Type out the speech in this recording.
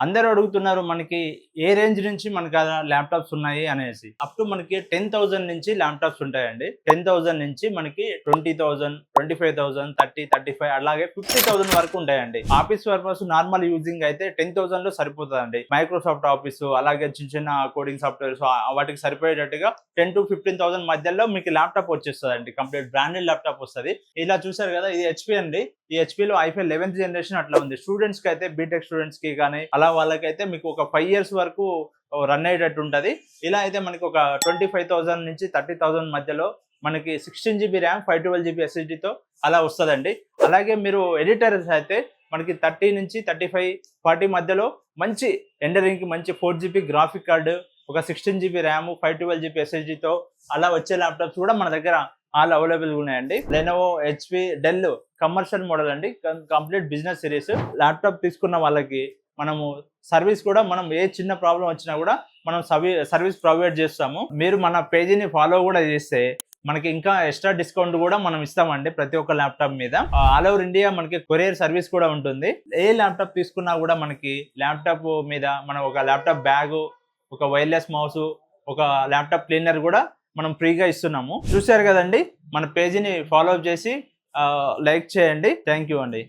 అందరూ అడుగుతున్నారు మనకి ఏ రేంజ్ నుంచి మనకి ల్యాప్టాప్స్ ఉన్నాయి అనేసి. అప్ టు మనకి 10,000 నుంచి ల్యాప్టాప్స్ ఉంటాయండి. 10,000 నుంచి మనకి 20,000, 25,000, 30, 35 అలాగే 50,000 వరకు ఉంటాయండి. ఆఫీస్ పర్పస్ నార్మల్ యూజింగ్ అయితే 10,000లో సరిపోతుందండి. మైక్రోసాఫ్ట్ ఆఫీస్ అలాగే చిన్న చిన్న కోడింగ్ సాఫ్ట్వేర్స్ వాటికి సరిపోయేటట్టుగా 10 to 15,000 మధ్యలో మీకు ల్యాప్టాప్ వచ్చేస్తుందండి. కంప్లీట్ బ్రాండెడ్ ల్యాప్టాప్ వస్తుంది. ఇలా చూసారు కదా, ఇది హెచ్పి అండి. ఈ హెచ్పిలో ఐఫై 11th జనరేషన్ అట్లా ఉంది. స్టూడెంట్స్ కి అయితే బీటెక్ స్టూడెంట్స్ కి కానీ అలా వాళ్ళకైతే మీకు ఒక 5 years వరకు రన్ అయ్యేటట్టు ఉంటుంది. ఇలా అయితే మనకి ఒక 25,000 నుంచి 30,000 మధ్యలో మనకి 16 GB ర్యామ్ 512 GB SSDతో అలా వస్తుందండి. అలాగే మీరు ఎడిటర్స్ అయితే మనకి 30 నుంచి 35, 40 మధ్యలో మంచి ఎండరింగ్ కి మంచి 4 GB గ్రాఫిక్ కార్డు, ఒక 16 GB ర్యామ్ 512 GB SSDతో అలా వచ్చే ల్యాప్టాప్స్ కూడా మన దగ్గర ఆల్ అవైలబుల్ ఉన్నాయండి. Lenovo, HP, Dell commercial model అండి. Complete business series. ల్యాప్టాప్ తీసుకున్న వాళ్ళకి మనము సర్వీస్ కూడా, మనం ఏ చిన్న ప్రాబ్లం వచ్చినా కూడా మనం సర్వీస్ ప్రొవైడ్ చేస్తాము. మీరు మన పేజీని ఫాలో కూడా చేస్తే మనకి ఇంకా ఎక్స్ట్రా డిస్కౌంట్ కూడా మనం ఇస్తామండి ప్రతి ఒక్క ల్యాప్టాప్ మీద. ఆల్ ఓవర్ ఇండియా మనకి కొరియర్ సర్వీస్ కూడా ఉంటుంది. ఏ ల్యాప్టాప్ తీసుకున్నా కూడా మనకి ల్యాప్టాప్ మీద మనం ఒక ల్యాప్టాప్ బ్యాగు, ఒక వైర్లెస్ మౌస్, ఒక ల్యాప్టాప్ క్లీనర్ కూడా మనం ఫ్రీగా ఇస్తున్నాము. చూశారు కదండి, మన పేజీని ఫాలో అప్ చేసి లైక్ చేయండి. థ్యాంక్ యూ అండి.